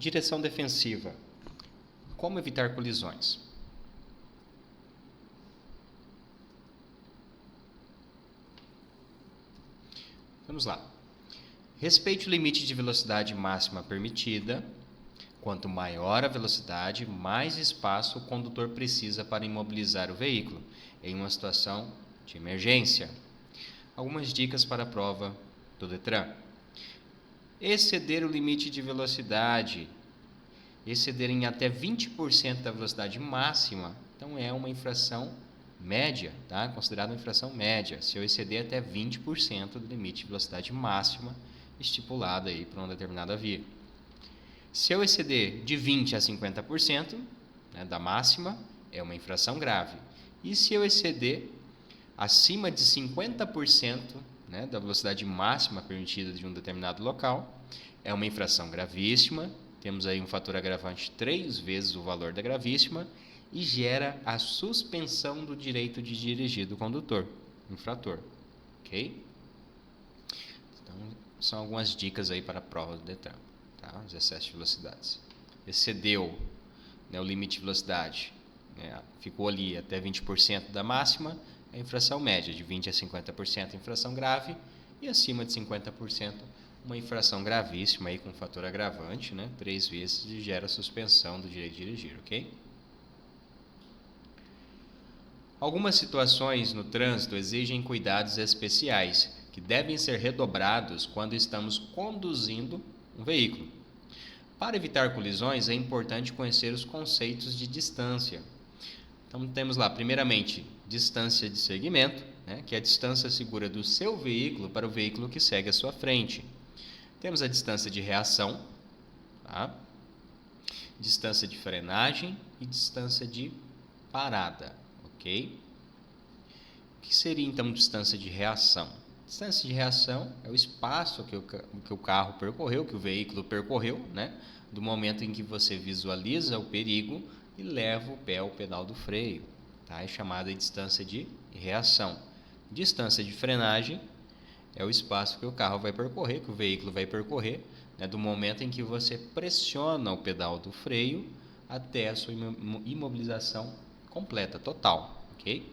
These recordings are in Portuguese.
Direção defensiva. Como evitar colisões? Vamos lá. Respeite o limite de velocidade máxima permitida. Quanto maior a velocidade, mais espaço o condutor precisa para imobilizar o veículo em uma situação de emergência. Algumas dicas para a prova do Detran. Exceder o limite de velocidade. Exceder em até 20% da velocidade máxima, então é uma infração média, tá? Considerada uma infração média, se eu exceder até 20% do limite de velocidade máxima estipulado aí para uma determinada via. Se eu exceder de 20% a 50%, né, da máxima, é uma infração grave. E se eu exceder acima de 50%, né, da velocidade máxima permitida de um determinado local, é uma infração gravíssima. Temos aí um fator agravante 3 vezes o valor da gravíssima e gera a suspensão do direito de dirigir do condutor, infrator. Ok? Então, são algumas dicas aí para a prova do Detran, tá? Os excessos de velocidades. Excedeu, né, o limite de velocidade, né, ficou ali até 20% da máxima, é infração média, de 20% a 50% infração grave, e acima de 50% uma infração gravíssima, aí com fator agravante, né, 3 vezes, e gera suspensão do direito de dirigir, ok? Algumas situações no trânsito exigem cuidados especiais, que devem ser redobrados quando estamos conduzindo um veículo. Para evitar colisões, é importante conhecer os conceitos de distância. Então, temos lá, primeiramente, distância de segmento, né, que é a distância segura do seu veículo para o veículo que segue à sua frente. Temos a distância de reação, tá? Distância de frenagem e distância de parada, ok? O que seria, então, distância de reação? Distância de reação é o espaço que o carro percorreu, que o veículo percorreu, né, do momento em que você visualiza o perigo e leva o pé ao pedal do freio, tá? É chamada de distância de reação. Distância de frenagem é o espaço que o carro vai percorrer, que o veículo vai percorrer, né, do momento em que você pressiona o pedal do freio até a sua imobilização completa, total, ok?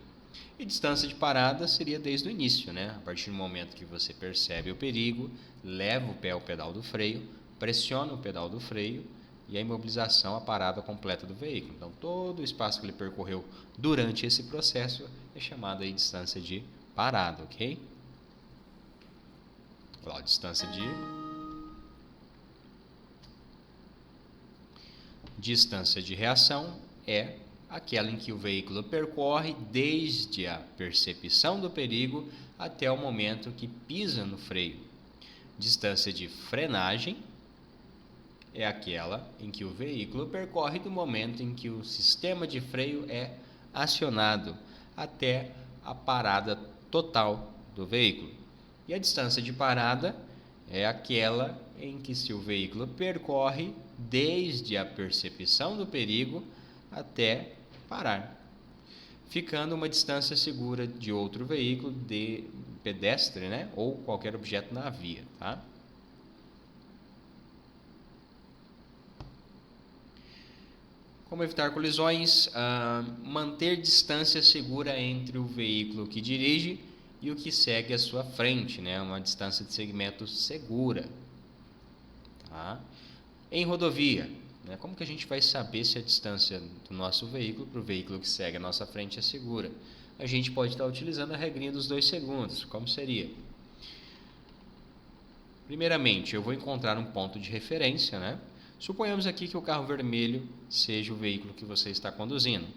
E distância de parada seria desde o início, né? A partir do momento que você percebe o perigo, leva o pé ao pedal do freio, pressiona o pedal do freio e a imobilização, a parada completa do veículo. Então, todo o espaço que ele percorreu durante esse processo é chamado aí de distância de parada, ok? Lá, distância de reação é aquela em que o veículo percorre desde a percepção do perigo até o momento que pisa no freio. Distância de frenagem é aquela em que o veículo percorre do momento em que o sistema de freio é acionado até a parada total do veículo. E a distância de parada é aquela em que se o veículo percorre desde a percepção do perigo até parar, ficando uma distância segura de outro veículo, de pedestre, né, ou qualquer objeto na via, tá? Como evitar colisões? Manter distância segura entre o veículo que dirige e o que segue à sua frente, né? Uma distância de segmento segura, tá? Em rodovia, né? Como que a gente vai saber se a distância do nosso veículo para o veículo que segue à nossa frente é segura? A gente pode estar utilizando a regrinha dos 2 segundos. Como seria? Primeiramente, eu vou encontrar um ponto de referência, né? Suponhamos aqui que o carro vermelho seja o veículo que você está conduzindo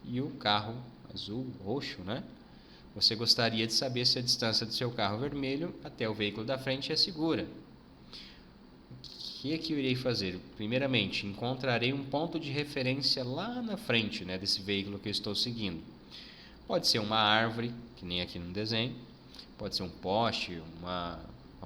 e o carro azul, roxo, né? Você gostaria de saber se a distância do seu carro vermelho até o veículo da frente é segura. O que é que eu irei fazer? Primeiramente, encontrarei um ponto de referência lá na frente, né, desse veículo que eu estou seguindo. Pode ser uma árvore, que nem aqui no desenho, pode ser um poste, uma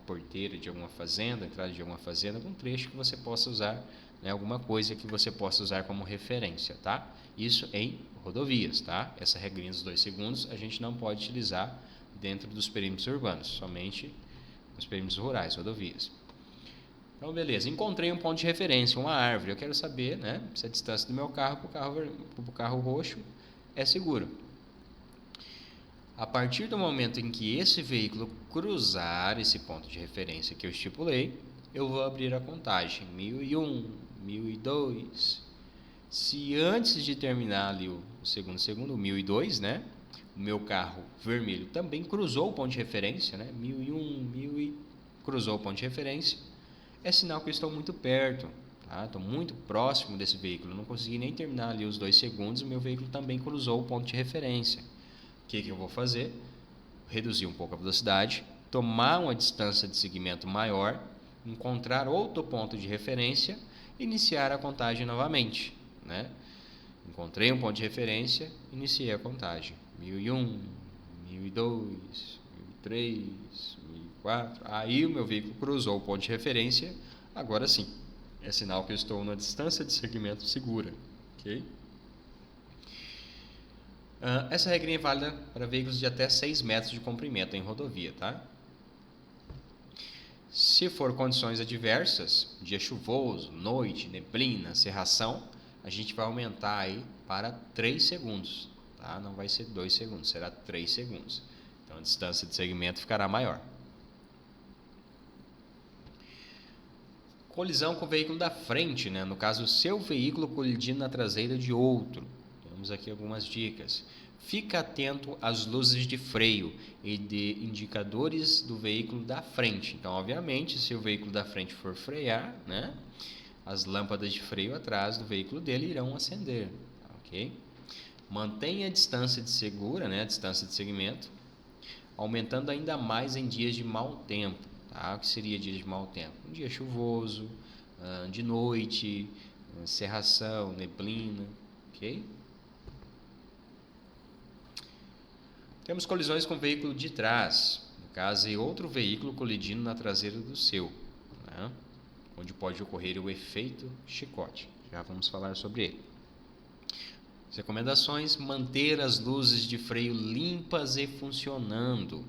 porteira de alguma fazenda, entrada de alguma fazenda, algum trecho que você possa usar, né, alguma coisa que você possa usar como referência, tá? Isso em rodovias, tá? Essa regrinha dos 2 segundos a gente não pode utilizar dentro dos perímetros urbanos, somente nos perímetros rurais, rodovias. Então, beleza, encontrei um ponto de referência, uma árvore. Eu quero saber, né, se a distância do meu carro para o carro roxo é seguro. A partir do momento em que esse veículo cruzar esse ponto de referência que eu estipulei, eu vou abrir a contagem. 1001, 1002. Se antes de terminar ali o segundo, 1002, né, o meu carro vermelho também cruzou o ponto de referência, né, 1001, 1000 e cruzou o ponto de referência, é sinal que eu estou muito perto, tá? Estou muito próximo desse veículo, não consegui nem terminar ali os 2 segundos, o meu veículo também cruzou o ponto de referência. O que eu vou fazer? Reduzir um pouco a velocidade, tomar uma distância de segmento maior, encontrar outro ponto de referência, iniciar a contagem novamente, né? Encontrei um ponto de referência, iniciei a contagem. 1001, 1002, 1003, 1004. Aí o meu veículo cruzou o ponto de referência. Agora sim, é sinal que eu estou numa distância de segmento segura. Ok? Essa regrinha é válida para veículos de até 6 metros de comprimento em rodovia, tá? Se for condições adversas, dia chuvoso, noite, neblina, cerração, a gente vai aumentar aí para 3 segundos, tá? Não vai ser 2 segundos, será 3 segundos. Então a distância de segmento ficará maior. Colisão com o veículo da frente, né? No caso, o seu veículo colidindo na traseira de outro. Temos aqui algumas dicas. Fica atento às luzes de freio e de indicadores do veículo da frente. Então, obviamente, se o veículo da frente for frear, né, as lâmpadas de freio atrás do veículo dele irão acender. Ok? Mantenha a distância de segura, né, a distância de segmento, aumentando ainda mais em dias de mau tempo. Tá? O que seria dia de mau tempo? Um dia chuvoso, de noite, cerração, neblina. Ok? Temos colisões com o veículo de trás, no caso é outro veículo colidindo na traseira do seu, né? Onde pode ocorrer o efeito chicote. Já vamos falar sobre ele. As recomendações: manter as luzes de freio limpas e funcionando.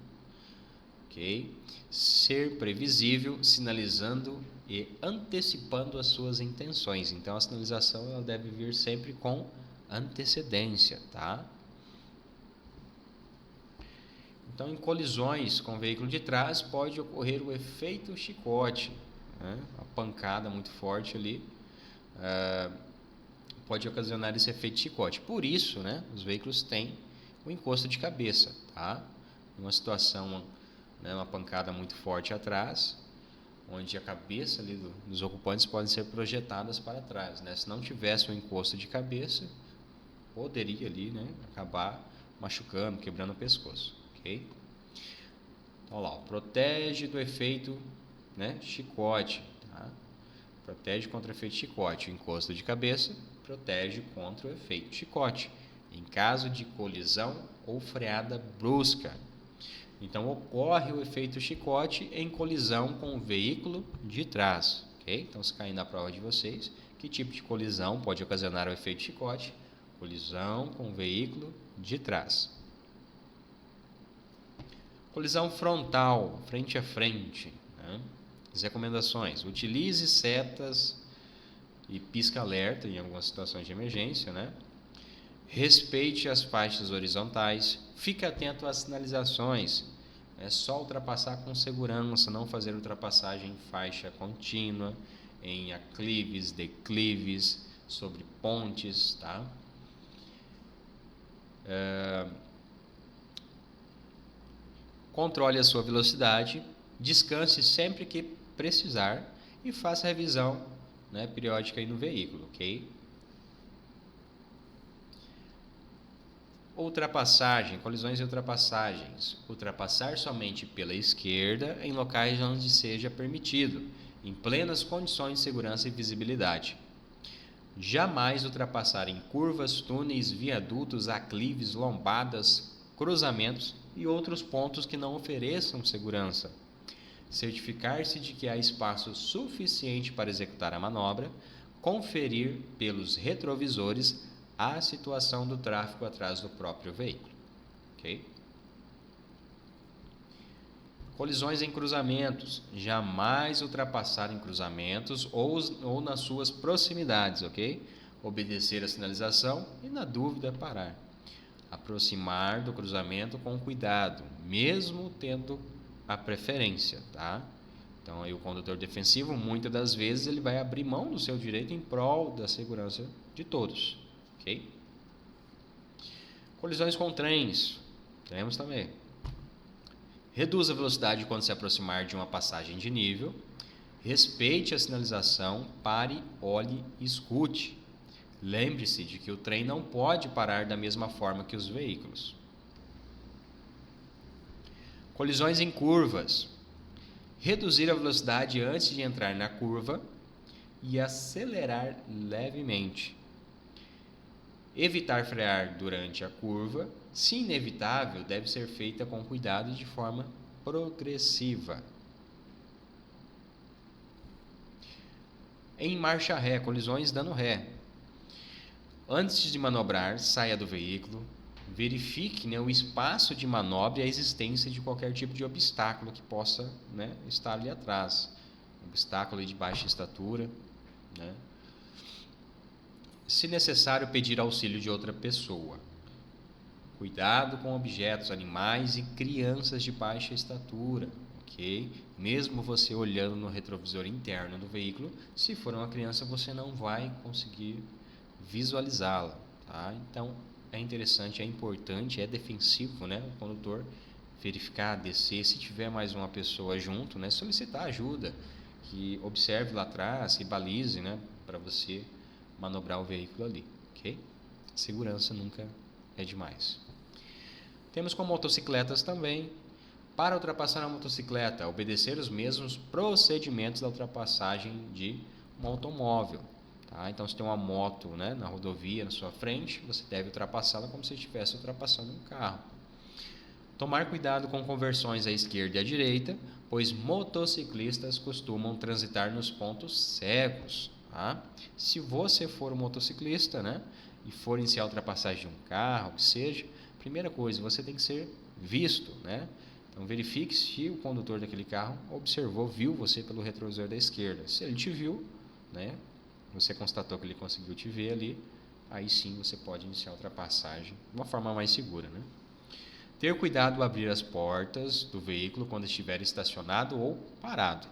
Okay? Ser previsível, sinalizando e antecipando as suas intenções. Então a sinalização ela deve vir sempre com antecedência, tá? Então, em colisões com o veículo de trás, pode ocorrer o efeito chicote, né? Uma pancada muito forte ali pode ocasionar esse efeito chicote. Por isso, né, os veículos têm o encosto de cabeça, tá? Uma situação, né, uma pancada muito forte atrás, onde a cabeça ali dos ocupantes podem ser projetadas para trás, né? Se não tivesse o encosto de cabeça, poderia ali, né, acabar machucando, quebrando o pescoço. Okay? Então, lá, protege do efeito, né, chicote. Tá? Protege contra o efeito chicote. O encosto de cabeça protege contra o efeito chicote, em caso de colisão ou freada brusca. Então, ocorre o efeito chicote em colisão com o veículo de trás. Okay? Então, se cair na prova de vocês, que tipo de colisão pode ocasionar o efeito chicote? Colisão com o veículo de trás. Colisão frontal, frente a frente. Né? As recomendações: utilize setas e pisca-alerta em algumas situações de emergência. Né? Respeite as faixas horizontais. Fique atento às sinalizações. É só ultrapassar com segurança, não fazer ultrapassagem em faixa contínua, em aclives, declives, sobre pontes. Tá? Controle a sua velocidade, descanse sempre que precisar e faça revisão, né, periódica aí no veículo, ok? Ultrapassagem, colisões e ultrapassagens. Ultrapassar somente pela esquerda em locais onde seja permitido, em plenas condições de segurança e visibilidade. Jamais ultrapassar em curvas, túneis, viadutos, aclives, lombadas, cruzamentos e outros pontos que não ofereçam segurança. Certificar-se de que há espaço suficiente para executar a manobra. Conferir pelos retrovisores a situação do tráfego atrás do próprio veículo. Okay? Colisões em cruzamentos. Jamais ultrapassar em cruzamentos ou nas suas proximidades, ok? Obedecer a sinalização e, na dúvida, parar. Aproximar do cruzamento com cuidado, mesmo tendo a preferência, tá? Então, aí o condutor defensivo, muitas das vezes, ele vai abrir mão do seu direito em prol da segurança de todos, ok? Colisões com trens, temos também. Reduza a velocidade quando se aproximar de uma passagem de nível. Respeite a sinalização, pare, olhe e escute. Lembre-se de que o trem não pode parar da mesma forma que os veículos. Colisões em curvas. Reduzir a velocidade antes de entrar na curva e acelerar levemente. Evitar frear durante a curva, se inevitável, deve ser feita com cuidado e de forma progressiva. Em marcha ré, colisões dando ré. Antes de manobrar, saia do veículo, verifique o espaço de manobra e a existência de qualquer tipo de obstáculo que possa estar ali atrás. Obstáculo de baixa estatura. Se necessário, pedir auxílio de outra pessoa. Cuidado com objetos, animais e crianças de baixa estatura, ok? Mesmo você olhando no retrovisor interno do veículo, se for uma criança, você não vai conseguir visualizá-la, tá? Então, é interessante, é importante, é defensivo, o condutor verificar, descer, se tiver mais uma pessoa junto, solicitar ajuda, que observe lá atrás, que balize, para você manobrar o veículo ali, ok? Segurança nunca é demais. Temos com motocicletas também. Para ultrapassar a motocicleta, obedecer os mesmos procedimentos da ultrapassagem de um automóvel. Tá? Então, se tem uma moto na rodovia na sua frente, você deve ultrapassá-la como se estivesse ultrapassando um carro. Tomar cuidado com conversões à esquerda e à direita, pois motociclistas costumam transitar nos pontos cegos. Tá? Se você for um motociclista e for iniciar a ultrapassagem de um carro, que seja, primeira coisa, você tem que ser visto. Então, verifique se o condutor daquele carro viu você pelo retrovisor da esquerda. Se ele te viu, você constatou que ele conseguiu te ver ali, aí sim você pode iniciar a ultrapassagem de uma forma mais segura. Ter cuidado ao abrir as portas do veículo quando estiver estacionado ou parado.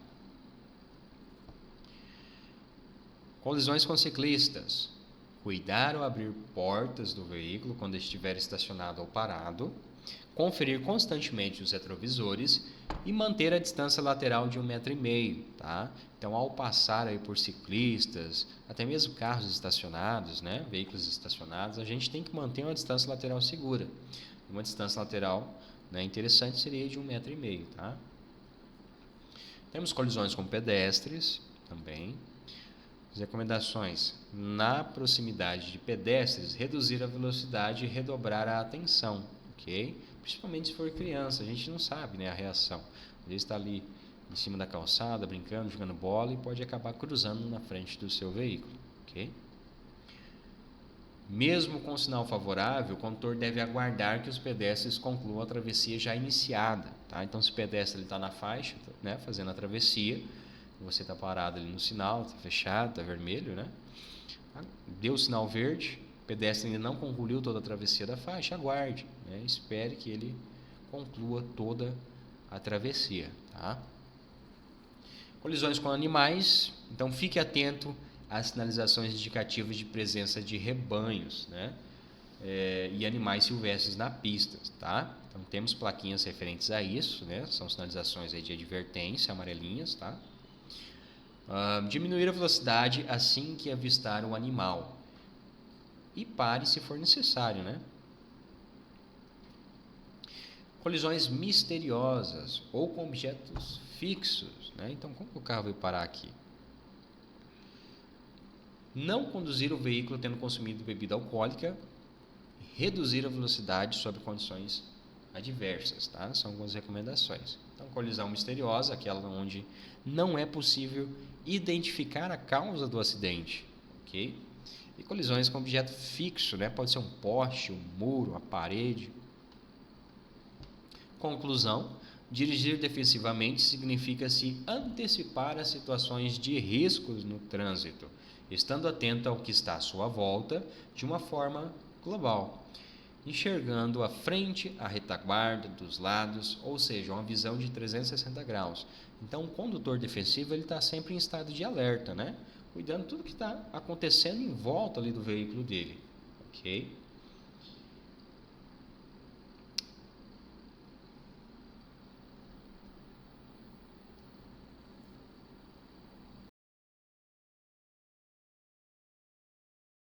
Colisões com ciclistas. Cuidar ao abrir portas do veículo quando estiver estacionado ou parado. Conferir constantemente os retrovisores e manter a distância lateral de 1,5 m. Tá? Então, ao passar aí por ciclistas, até mesmo carros estacionados, veículos estacionados, a gente tem que manter uma distância lateral segura. Uma distância lateral interessante seria de 1,5 m. Tá? Temos colisões com pedestres também. As recomendações: na proximidade de pedestres, reduzir a velocidade e redobrar a atenção, ok? Principalmente se for criança, a gente não sabe a reação. Às vezes está ali em cima da calçada, brincando, jogando bola e pode acabar cruzando na frente do seu veículo, ok? Mesmo com sinal favorável, o condutor deve aguardar que os pedestres concluam a travessia já iniciada, tá? Então, se o pedestre está na faixa, fazendo a travessia, você está parado ali no sinal, está fechado, está vermelho, deu o sinal verde, o pedestre ainda não concluiu toda a travessia da faixa, aguarde, espere que ele conclua toda a travessia. Tá? Colisões com animais, então fique atento às sinalizações indicativas de presença de rebanhos e animais silvestres na pista. Tá? Então temos plaquinhas referentes a isso, são sinalizações aí de advertência, amarelinhas. Tá? Diminuir a velocidade assim que avistar o animal. E pare se for necessário. Colisões misteriosas ou com objetos fixos. Então, como que o carro veio parar aqui? Não conduzir o veículo tendo consumido bebida alcoólica. Reduzir a velocidade sob condições adversas. Tá? São algumas recomendações. Então, colisão misteriosa, aquela onde não é possível identificar a causa do acidente, ok? E colisões com objeto fixo, pode ser um poste, um muro, uma parede. Conclusão: Dirigir defensivamente significa se antecipar a situações de riscos no trânsito, estando atento ao que está à sua volta de uma forma global, enxergando a frente, a retaguarda, dos lados, ou seja, uma visão de 360 graus. Então, o condutor defensivo ele está sempre em estado de alerta, né? Cuidando de tudo que está acontecendo em volta ali do veículo dele, ok?